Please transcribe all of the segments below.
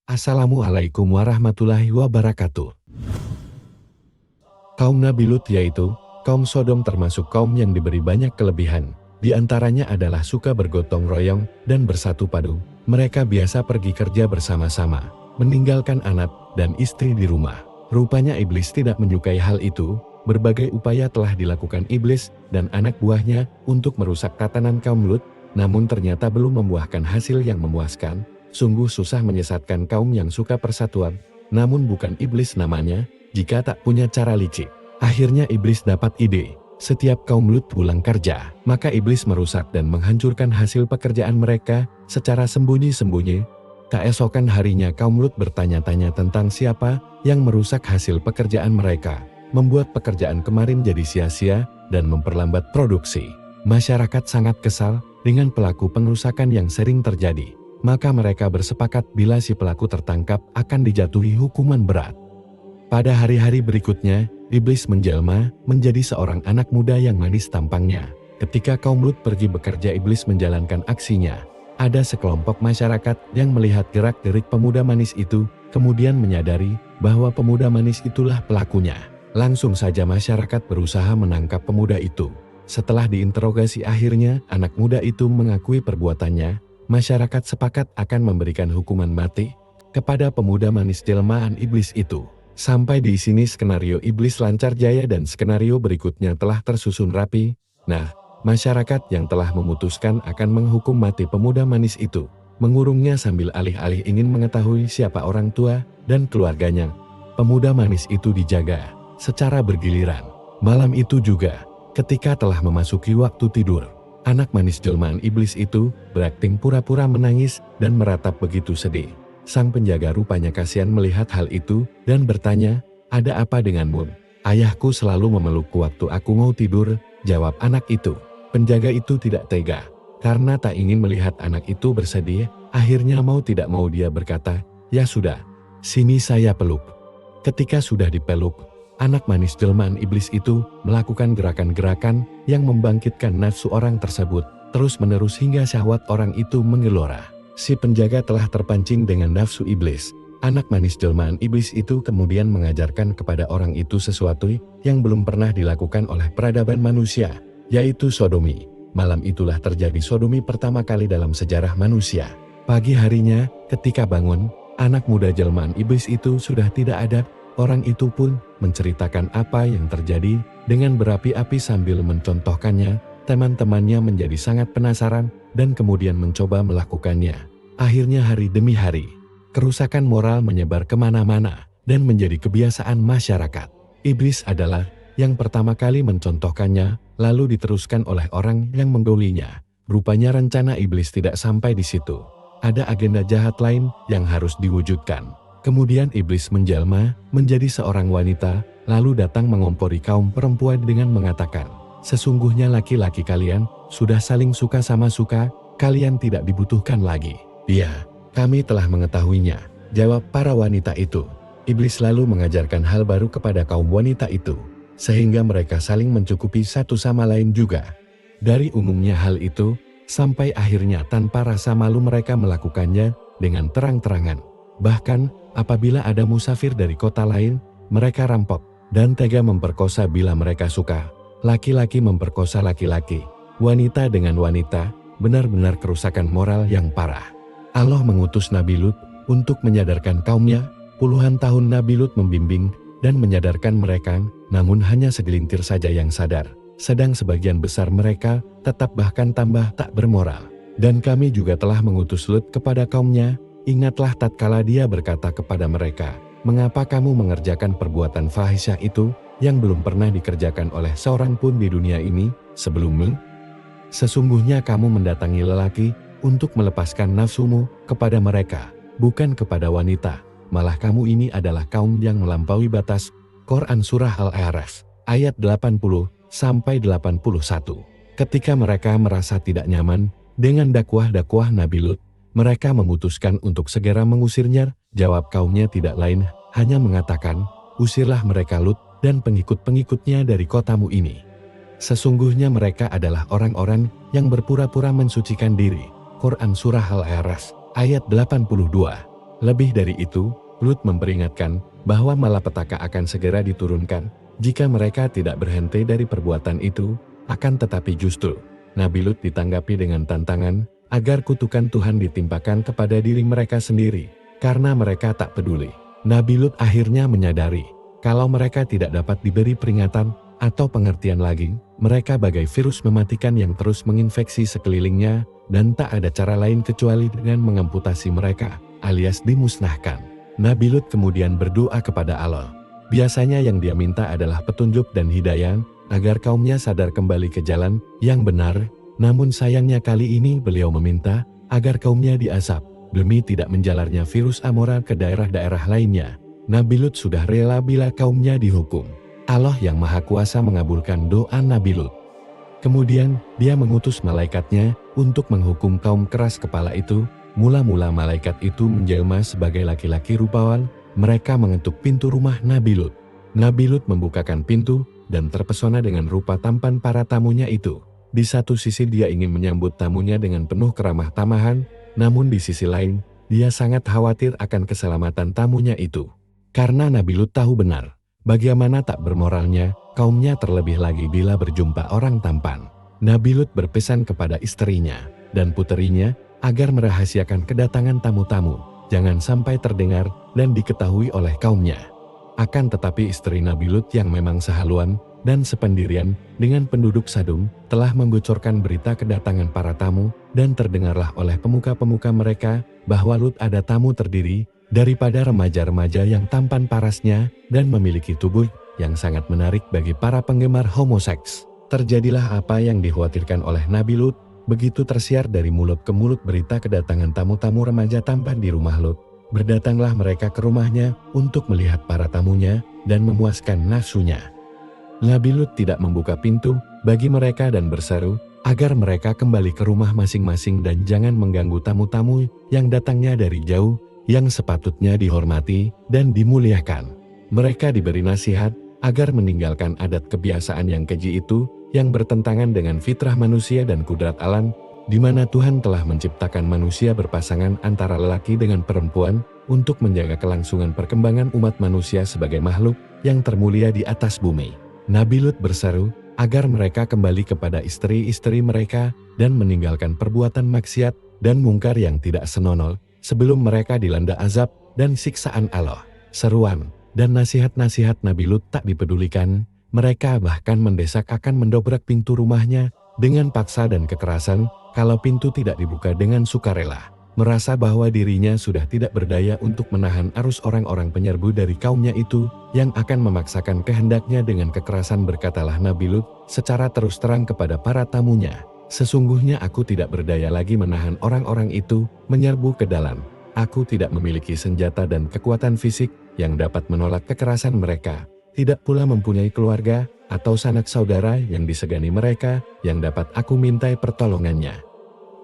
Assalamualaikum warahmatullahi wabarakatuh. Kaum Nabi Lut yaitu kaum Sodom termasuk kaum yang diberi banyak kelebihan. Di antaranya adalah suka bergotong royong dan bersatu padu. Mereka biasa pergi kerja bersama-sama, meninggalkan anak dan istri di rumah. Rupanya iblis tidak menyukai hal itu. Berbagai upaya telah dilakukan iblis dan anak buahnya untuk merusak tatanan kaum Lut, namun ternyata belum membuahkan hasil yang memuaskan. Sungguh susah menyesatkan kaum yang suka persatuan, namun bukan iblis namanya, jika tak punya cara licik. Akhirnya iblis dapat ide, setiap kaum Lut pulang kerja, maka iblis merusak dan menghancurkan hasil pekerjaan mereka secara sembunyi-sembunyi. Keesokan harinya kaum Lut bertanya-tanya tentang siapa yang merusak hasil pekerjaan mereka, membuat pekerjaan kemarin jadi sia-sia dan memperlambat produksi. Masyarakat sangat kesal dengan pelaku pengerusakan yang sering terjadi. Maka mereka bersepakat bila si pelaku tertangkap akan dijatuhi hukuman berat. Pada hari-hari berikutnya, iblis menjelma menjadi seorang anak muda yang manis tampangnya. Ketika kaum Lut pergi bekerja, iblis menjalankan aksinya. Ada sekelompok masyarakat yang melihat gerak-gerik pemuda manis itu, kemudian menyadari bahwa pemuda manis itulah pelakunya. Langsung saja masyarakat berusaha menangkap pemuda itu. Setelah diinterogasi, akhirnya anak muda itu mengakui perbuatannya. Masyarakat sepakat akan memberikan hukuman mati kepada pemuda manis jelmaan iblis itu. Sampai di sini skenario iblis lancar jaya dan skenario berikutnya telah tersusun rapi. Nah, masyarakat yang telah memutuskan akan menghukum mati pemuda manis itu, mengurungnya sambil alih-alih ingin mengetahui siapa orang tua dan keluarganya. Pemuda manis itu dijaga secara bergiliran. Malam itu juga, ketika telah memasuki waktu tidur, anak manis jelmaan iblis itu berakting pura-pura menangis dan meratap begitu sedih. Sang penjaga rupanya kasihan melihat hal itu dan bertanya, "Ada apa denganmu?" "Ayahku selalu memelukku waktu aku mau tidur," jawab anak itu. Penjaga itu tidak tega, karena tak ingin melihat anak itu bersedih. Akhirnya mau tidak mau dia berkata, "Ya sudah, sini saya peluk." Ketika sudah dipeluk, anak manis jelmaan iblis itu melakukan gerakan-gerakan yang membangkitkan nafsu orang tersebut, terus-menerus hingga syahwat orang itu menggelora. Si penjaga telah terpancing dengan nafsu iblis. Anak manis jelmaan iblis itu kemudian mengajarkan kepada orang itu sesuatu yang belum pernah dilakukan oleh peradaban manusia, yaitu sodomi. Malam itulah terjadi sodomi pertama kali dalam sejarah manusia. Pagi harinya, ketika bangun, anak muda jelmaan iblis itu sudah tidak ada. Orang itu pun menceritakan apa yang terjadi dengan berapi-api sambil mencontohkannya. Teman-temannya menjadi sangat penasaran dan kemudian mencoba melakukannya. Akhirnya hari demi hari, kerusakan moral menyebar kemana-mana dan menjadi kebiasaan masyarakat. Iblis adalah yang pertama kali mencontohkannya, lalu diteruskan oleh orang yang menggaulinya. Rupanya rencana iblis tidak sampai di situ. Ada agenda jahat lain yang harus diwujudkan. Kemudian iblis menjelma menjadi seorang wanita, lalu datang mengompori kaum perempuan dengan mengatakan, "Sesungguhnya laki-laki kalian sudah saling suka sama suka, kalian tidak dibutuhkan lagi." "Iya, kami telah mengetahuinya," jawab para wanita itu. Iblis lalu mengajarkan hal baru kepada kaum wanita itu, sehingga mereka saling mencukupi satu sama lain juga. Dari umumnya hal itu, sampai akhirnya tanpa rasa malu mereka melakukannya dengan terang-terangan. Bahkan, apabila ada musafir dari kota lain, mereka rampok dan tega memperkosa bila mereka suka. Laki-laki memperkosa laki-laki, wanita dengan wanita, benar-benar kerusakan moral yang parah. Allah mengutus Nabi Lut untuk menyadarkan kaumnya. Puluhan tahun Nabi Lut membimbing dan menyadarkan mereka, namun hanya segelintir saja yang sadar. Sedang sebagian besar mereka tetap bahkan tambah tak bermoral. Dan kami juga telah mengutus Lut kepada kaumnya. Ingatlah tatkala dia berkata kepada mereka, "Mengapa kamu mengerjakan perbuatan fahisyah itu yang belum pernah dikerjakan oleh seorang pun di dunia ini sebelummu? Sesungguhnya kamu mendatangi lelaki untuk melepaskan nafsumu kepada mereka, bukan kepada wanita. Malah kamu ini adalah kaum yang melampaui batas." Quran Surah Al-A'raf ayat 80-81. Ketika mereka merasa tidak nyaman dengan dakwah-dakwah Nabi Lut, mereka memutuskan untuk segera mengusirnya. Jawab kaumnya tidak lain, hanya mengatakan, "Usirlah mereka Lut dan pengikut-pengikutnya dari kotamu ini. Sesungguhnya mereka adalah orang-orang yang berpura-pura mensucikan diri." Quran Surah Al-A'raf ayat 82. Lebih dari itu, Lut memperingatkan bahwa malapetaka akan segera diturunkan jika mereka tidak berhenti dari perbuatan itu. Akan tetapi justru Nabi Lut ditanggapi dengan tantangan agar kutukan Tuhan ditimpakan kepada diri mereka sendiri karena mereka tak peduli. Nabi Lut akhirnya menyadari kalau mereka tidak dapat diberi peringatan atau pengertian lagi, mereka bagai virus mematikan yang terus menginfeksi sekelilingnya dan tak ada cara lain kecuali dengan mengamputasi mereka alias dimusnahkan. Nabi Lut kemudian berdoa kepada Allah. Biasanya yang dia minta adalah petunjuk dan hidayah agar kaumnya sadar kembali ke jalan yang benar, namun sayangnya kali ini beliau meminta agar kaumnya diazab demi tidak menjalarnya virus amoral ke daerah-daerah lainnya. Nabi Lut sudah rela bila kaumnya dihukum. Allah yang Maha Kuasa mengabulkan doa Nabi Lut. Kemudian dia mengutus malaikatnya untuk menghukum kaum keras kepala itu. Mula-mula malaikat itu menjelma sebagai laki-laki rupawan. Mereka mengetuk pintu rumah Nabi Lut. Nabi Lut membukakan pintu dan terpesona dengan rupa tampan para tamunya itu. Di satu sisi dia ingin menyambut tamunya dengan penuh keramah tamahan, namun di sisi lain, dia sangat khawatir akan keselamatan tamunya itu. Karena Nabi Lut tahu benar, bagaimana tak bermoralnya kaumnya terlebih lagi bila berjumpa orang tampan. Nabi Lut berpesan kepada istrinya dan puterinya agar merahasiakan kedatangan tamu-tamu, jangan sampai terdengar dan diketahui oleh kaumnya. Akan tetapi istri Nabi Lut yang memang sehaluan dan sependirian dengan penduduk Sadum telah membocorkan berita kedatangan para tamu dan terdengarlah oleh pemuka-pemuka mereka bahwa Lut ada tamu terdiri daripada remaja-remaja yang tampan parasnya dan memiliki tubuh yang sangat menarik bagi para penggemar homoseks. Terjadilah apa yang dikhawatirkan oleh Nabi Lut. Begitu tersiar dari mulut ke mulut berita kedatangan tamu-tamu remaja tampan di rumah Lut, berdatanglah mereka ke rumahnya untuk melihat para tamunya dan memuaskan nafsunya. Nabi Lut tidak membuka pintu bagi mereka dan berseru agar mereka kembali ke rumah masing-masing dan jangan mengganggu tamu-tamu yang datangnya dari jauh, yang sepatutnya dihormati dan dimuliakan. Mereka diberi nasihat agar meninggalkan adat kebiasaan yang keji itu, yang bertentangan dengan fitrah manusia dan kudrat alam, di mana Tuhan telah menciptakan manusia berpasangan antara lelaki dengan perempuan untuk menjaga kelangsungan perkembangan umat manusia sebagai makhluk yang termulia di atas bumi. Nabi Lut berseru agar mereka kembali kepada istri-istri mereka dan meninggalkan perbuatan maksiat dan mungkar yang tidak senonoh sebelum mereka dilanda azab dan siksaan Allah. Seruan dan nasihat-nasihat Nabi Lut tak dipedulikan. Mereka bahkan mendesak akan mendobrak pintu rumahnya dengan paksa dan kekerasan kalau pintu tidak dibuka dengan sukarela. Merasa bahwa dirinya sudah tidak berdaya untuk menahan arus orang-orang penyerbu dari kaumnya itu yang akan memaksakan kehendaknya dengan kekerasan, berkatalah Nabi Lut secara terus terang kepada para tamunya, "Sesungguhnya aku tidak berdaya lagi menahan orang-orang itu menyerbu ke dalam. Aku tidak memiliki senjata dan kekuatan fisik yang dapat menolak kekerasan mereka. Tidak pula mempunyai keluarga atau sanak saudara yang disegani mereka yang dapat aku mintai pertolongannya.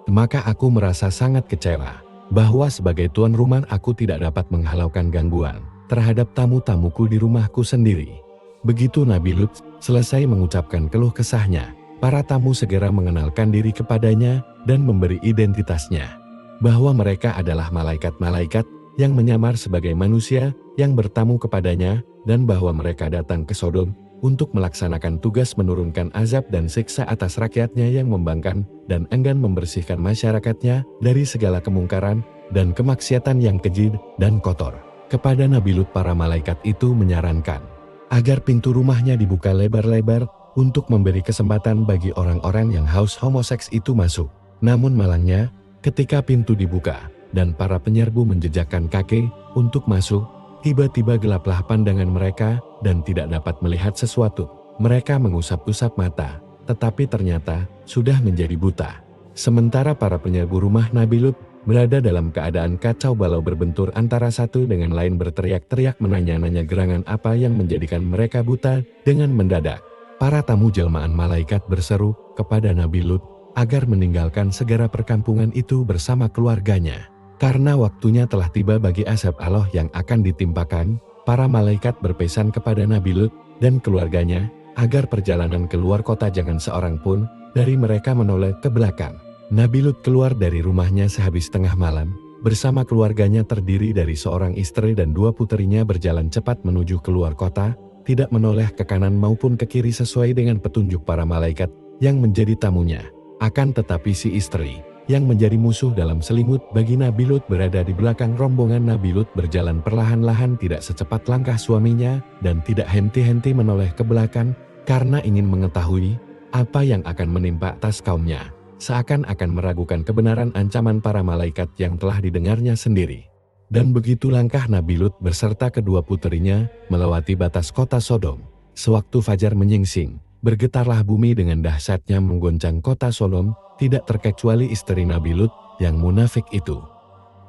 Maka aku merasa sangat kecewa bahwa sebagai tuan rumah aku tidak dapat menghalaukan gangguan terhadap tamu-tamuku di rumahku sendiri." Begitu Nabi Lut selesai mengucapkan keluh kesahnya, para tamu segera mengenalkan diri kepadanya dan memberi identitasnya, bahwa mereka adalah malaikat-malaikat yang menyamar sebagai manusia yang bertamu kepadanya, dan bahwa mereka datang ke Sodom untuk melaksanakan tugas menurunkan azab dan siksa atas rakyatnya yang membangkang dan enggan membersihkan masyarakatnya dari segala kemungkaran dan kemaksiatan yang keji dan kotor. Kepada Nabi Lut para malaikat itu menyarankan agar pintu rumahnya dibuka lebar-lebar untuk memberi kesempatan bagi orang-orang yang haus homoseks itu masuk. Namun malangnya, ketika pintu dibuka dan para penyerbu menjejakkan kaki untuk masuk, tiba-tiba gelaplah pandangan mereka dan tidak dapat melihat sesuatu. Mereka mengusap-usap mata, tetapi ternyata sudah menjadi buta. Sementara para penyerbu rumah Nabi Lut berada dalam keadaan kacau balau, berbentur antara satu dengan lain, berteriak-teriak menanya-nanya gerangan apa yang menjadikan mereka buta. Dengan mendadak, para tamu jelmaan malaikat berseru kepada Nabi Lut agar meninggalkan segera perkampungan itu bersama keluarganya. Karena waktunya telah tiba bagi azab Allah yang akan ditimpakan, para malaikat berpesan kepada Nabi Lut dan keluarganya agar perjalanan keluar kota jangan seorang pun dari mereka menoleh ke belakang. Nabi Lut keluar dari rumahnya sehabis tengah malam bersama keluarganya terdiri dari seorang istri dan 2 puterinya berjalan cepat menuju keluar kota, tidak menoleh ke kanan maupun ke kiri sesuai dengan petunjuk para malaikat yang menjadi tamunya. Akan tetapi si istri, yang menjadi musuh dalam selimut bagi Nabi Lut berada di belakang rombongan. Nabi Lut berjalan perlahan-lahan tidak secepat langkah suaminya dan tidak henti-henti menoleh ke belakang karena ingin mengetahui apa yang akan menimpa atas kaumnya. Seakan-akan meragukan kebenaran ancaman para malaikat yang telah didengarnya sendiri. Dan begitu langkah Nabi Lut beserta kedua puterinya melewati batas kota Sodom. Sewaktu fajar menyingsing, bergetarlah bumi dengan dahsyatnya menggoncang kota Sodom, tidak terkecuali istri Nabi Lut yang munafik itu.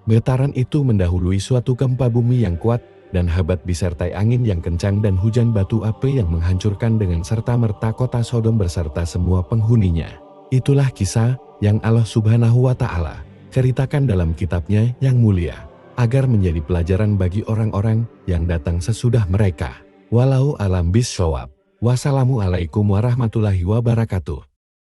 Getaran itu mendahului suatu gempa bumi yang kuat dan hebat disertai angin yang kencang dan hujan batu api yang menghancurkan dengan serta-merta kota Sodom beserta semua penghuninya. Itulah kisah yang Allah Subhanahu wa Ta'ala ceritakan dalam kitabnya yang mulia, agar menjadi pelajaran bagi orang-orang yang datang sesudah mereka. Walau alam bis shawab. Wassalamualaikum warahmatullahi wabarakatuh.